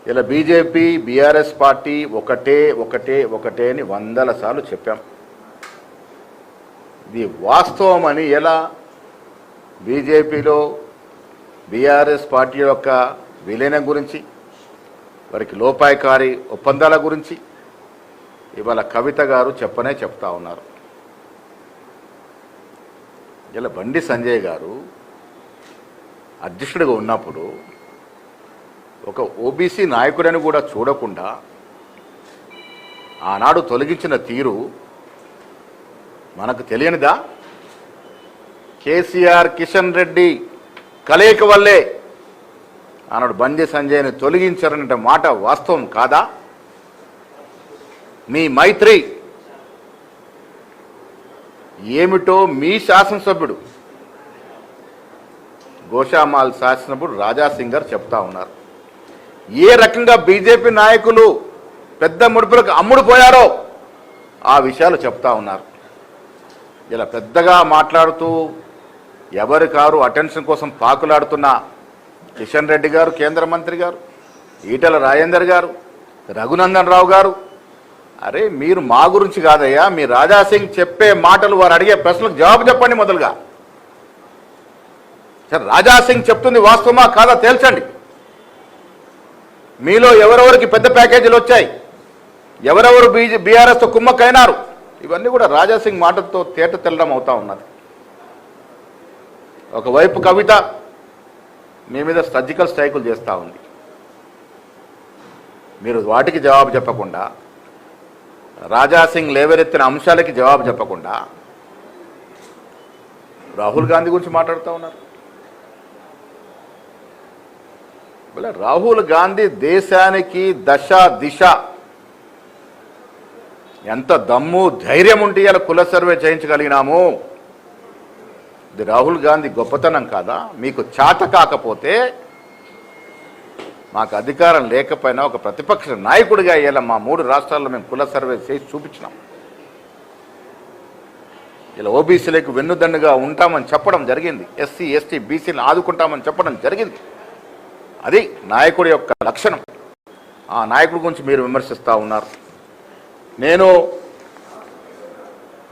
ఇలా BJP BRS party ఒకటే ఒకటే ఒకటే అని వందల సార్లు చెప్పాం. ఇది వాస్తవం అని ఎలా బీజేపీలో బీఆర్ఎస్ పార్టీ యొక్క విలీనం గురించి, వారికి లోపాయకారి ఒప్పందాల గురించి ఇవాళ కవిత గారు చెప్తా ఉన్నారు. ఇలా బండి సంజయ్ గారు అధ్యక్షుడిగా ఉన్నప్పుడు ఒక ఓబీసీ నాయకుడని కూడా చూడకుండా ఆనాడు తొలగించిన తీరు మనకు తెలియనిదా? కేసీఆర్ కిషన్ రెడ్డి కలయిక వల్లే ఆనాడు బండి సంజయ్ని తొలగించారనే మాట వాస్తవం కాదా? మీ మైత్రి ఏమిటో మీ శాసనసభ్యుడు గోషామాల్ శాసనసభ్యుడు రాజాసింగ్ గారు చెప్తా ఉన్నారు. ఏ రకంగా బీజేపీ నాయకులు పెద్ద ముడుపులకు అమ్ముడు పోయారో ఆ విషయాలు చెప్తా ఉన్నారు. ఇలా పెద్దగా మాట్లాడుతూ ఎవరి కారు అటెన్షన్ కోసం పాకులాడుతున్న కిషన్ రెడ్డి గారు, కేంద్ర మంత్రి గారు, ఈటెల రాజేందర్ గారు, రఘునందన్ రావు గారు, అరే మీరు మా గురించి కాదయ్యా, మీ రాజాసింగ్ చెప్పే మాటలు, వారు అడిగే ప్రశ్నలకు జవాబు చెప్పండి. మొదలుగా సరే, రాజాసింగ్ చెప్తుంది వాస్తవమా కాదా తేల్చండి. మీలో ఎవరెవరికి పెద్ద ప్యాకేజీలు వచ్చాయి, ఎవరెవరు బీఆర్ఎస్తో కుమ్మక్కైనారు, ఇవన్నీ కూడా రాజాసింగ్ మాటలతో తేట తెల్లడం అవుతా ఉన్నది. ఒకవైపు కవిత మీ మీద సర్జికల్ స్ట్రైకులు చేస్తూ ఉంది. మీరు వాటికి జవాబు చెప్పకుండా, రాజాసింగ్ లేవనెత్తిన అంశాలకి జవాబు చెప్పకుండా రాహుల్ గాంధీ గురించి మాట్లాడుతూ ఉన్నారు. రాహుల్ గాంధీ దేశానికి దశ దిశ ఎంత దమ్ము ధైర్యం ఉంటే ఇలా కుల సర్వే చేయించగలిగినాము. ఇది రాహుల్ గాంధీ గొప్పతనం కాదా? మీకు చాత కాకపోతే, మాకు అధికారం లేకపోయినా ఒక ప్రతిపక్ష నాయకుడిగా ఇలా మా 3 రాష్ట్రాల్లో మేము కుల సర్వే చేసి చూపించినాం. ఇలా ఓబీసీలకు వెన్నుదన్నుగా ఉంటామని చెప్పడం జరిగింది. ఎస్సీ ఎస్టీ బీసీలను ఆదుకుంటామని చెప్పడం జరిగింది. అది నాయకుడి యొక్క లక్షణం. ఆ నాయకుడి గురించి మీరు విమర్శిస్తూ ఉన్నారు. నేను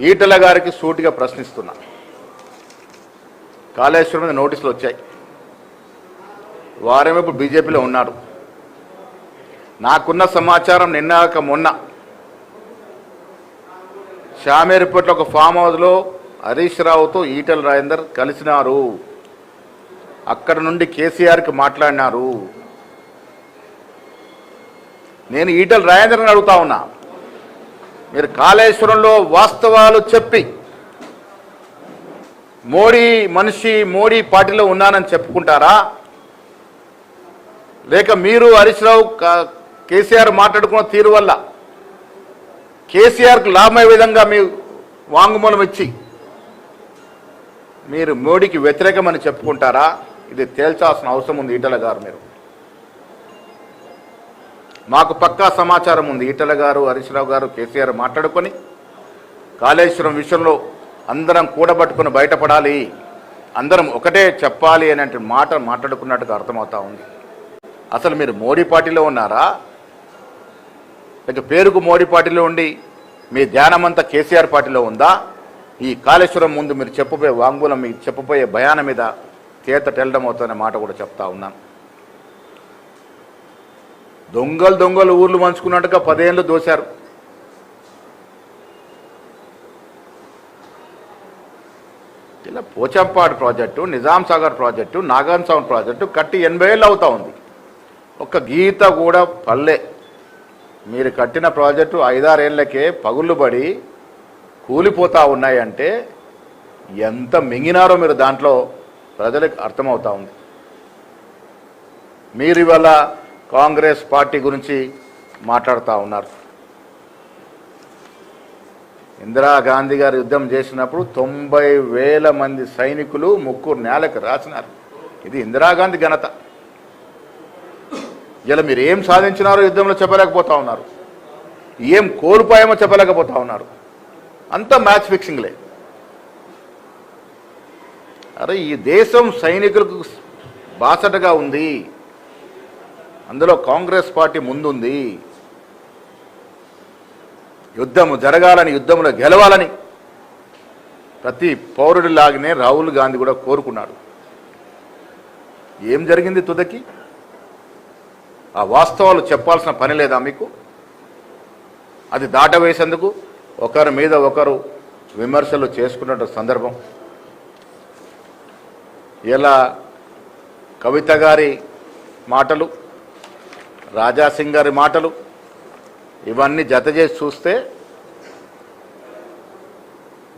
ఈటెల గారికి సూటిగా ప్రశ్నిస్తున్నా. కాళేశ్వరం మీద నోటీసులు వచ్చాయి. వారేమో ఇప్పుడు బీజేపీలో ఉన్నారు. నాకున్న సమాచారం నిన్నాక మొన్న షామేరుపేటలో ఒక ఫామ్ హౌస్లో హరీష్ రావుతో ఈటెల రాజేందర్ కలిసినారు. అక్కడ నుండి కేసీఆర్కి మాట్లాడినారు. నేను ఈటెల రాజేందర్ని అడుగుతా ఉన్నా, మీరు కాళేశ్వరంలో వాస్తవాలు చెప్పి మోడీ మనిషి, మోడీ పార్టీలో ఉన్నానని చెప్పుకుంటారా? లేక మీరు హరీష్ రావు కేసీఆర్ మాట్లాడుకున్న తీరు వల్ల కేసీఆర్కు లాభమయ్యే విధంగా మీ వాంగ్మూలం ఇచ్చి మీరు మోడీకి వ్యతిరేకమని చెప్పుకుంటారా? ఇది తేల్చాల్సిన అవసరం ఉంది ఈటెల గారు. మీరు మాకు పక్కా సమాచారం ఉంది. ఈటెల గారు, హరీష్ రావు గారు, కేసీఆర్ మాట్లాడుకొని కాళేశ్వరం విషయంలో అందరం కూడబట్టుకుని బయటపడాలి, అందరం ఒకటే చెప్పాలి అనే మాట మాట్లాడుకున్నట్టుగా అర్థమవుతా ఉంది. అసలు మీరు మోడీ పార్టీలో ఉన్నారా? లేక పేరుకు మోడీ పార్టీలో ఉండి మీ ధ్యానమంతా కేసీఆర్ పార్టీలో ఉందా? ఈ కాళేశ్వరం ముందు మీరు చెప్పబోయే వాంగ్మూలం, మీకు చెప్పబోయే భయాన మీద చేత తెల్లడం అవుతుందనే మాట కూడా చెప్తా ఉన్నాను. దొంగలు ఊర్లు మంచుకున్నట్టుగా 10 ఏళ్ళు దోశారు. ఇలా Pochampadu project, Nizam Sagar project, Nagarjuna project కట్టి 80 ఏళ్ళు అవుతా ఉంది. ఒక్క గీత కూడా పల్లె. మీరు కట్టిన ప్రాజెక్టు 5-6 ఏళ్లకే పగుళ్ళు పడి కూలిపోతూ ఉన్నాయంటే ఎంత మింగినారో మీరు దాంట్లో ప్రజలకు అర్థమవుతా ఉంది. మీరు ఇవాళ కాంగ్రెస్ పార్టీ గురించి మాట్లాడుతూ ఉన్నారు. ఇందిరాగాంధీ గారు యుద్ధం చేసినప్పుడు 90,000 మంది సైనికులు ముక్కు నేలకు రాసినారు. ఇది ఇందిరాగాంధీ ఘనత. ఇలా మీరు ఏం సాధించినారో యుద్ధంలో చెప్పలేకపోతా ఉన్నారు, ఏం కోల్పోయామో చెప్పలేకపోతా ఉన్నారు. అంతా మ్యాచ్ ఫిక్సింగ్లే. అరే ఈ దేశం సైనికులకు బాసటగా ఉంది. అందులో కాంగ్రెస్ పార్టీ ముందుంది. యుద్ధము జరగాలని, యుద్ధంలో గెలవాలని ప్రతి పౌరుడిలాగానే రాహుల్ గాంధీ కూడా కోరుకున్నాడు. ఏం జరిగింది తుదకి? ఆ వాస్తవాలు చెప్పాల్సిన పని లేదా మీకు? అది దాటవేసేందుకు ఒకరి మీద ఒకరు విమర్శలు చేసుకున్న సందర్భం. ఇలా కవిత గారి మాటలు, రాజాసింగ్ గారి మాటలు ఇవన్నీ జత చేసి చూస్తే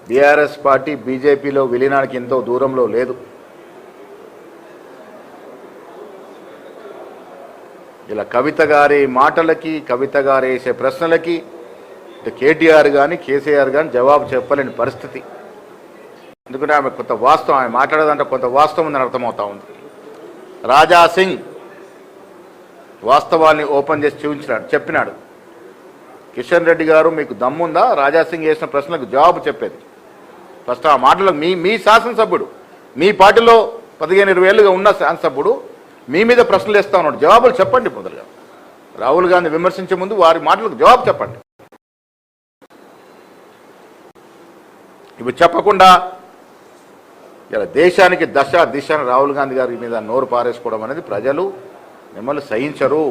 బీఆర్ఎస్ పార్టీ బీజేపీలో విలీనానికి ఎంతో దూరంలో లేదు. ఇలా కవిత గారి మాటలకి, కవిత గారు వేసే ప్రశ్నలకి కేటీఆర్ కానీ కేసీఆర్ కానీ జవాబు చెప్పలేని పరిస్థితి. ఎందుకంటే ఆమె కొంత వాస్తవం, ఆమె మాట్లాడేదంటే కొంత వాస్తవం ఉందని అర్థమవుతా ఉంది. రాజాసింగ్ వాస్తవాన్ని ఓపెన్ చేసి చెప్పినాడు. కిషన్ రెడ్డి గారు, మీకు దమ్ముందా రాజాసింగ్ చేసిన ప్రశ్నలకు జవాబు చెప్పేది? ఫస్ట్ ఆ మాటలకు మీ శాసనసభ్యుడు, మీ పార్టీలో 15-20 ఏళ్ళుగా ఉన్న శాసనసభ్యుడు మీ మీద ప్రశ్నలు వేస్తా ఉన్నాడు. జవాబులు చెప్పండి. మొదలుగా రాహుల్ గాంధీ విమర్శించే ముందు వారి మాటలకు జవాబు చెప్పండి. ఇవి చెప్పకుండా ఇలా దేశానికి దశ దిశ రాహుల్ గాంధీ గారి మీద నోరు పారేసుకోవడం అనేది ప్రజలు మిమ్మల్ని సహించరు.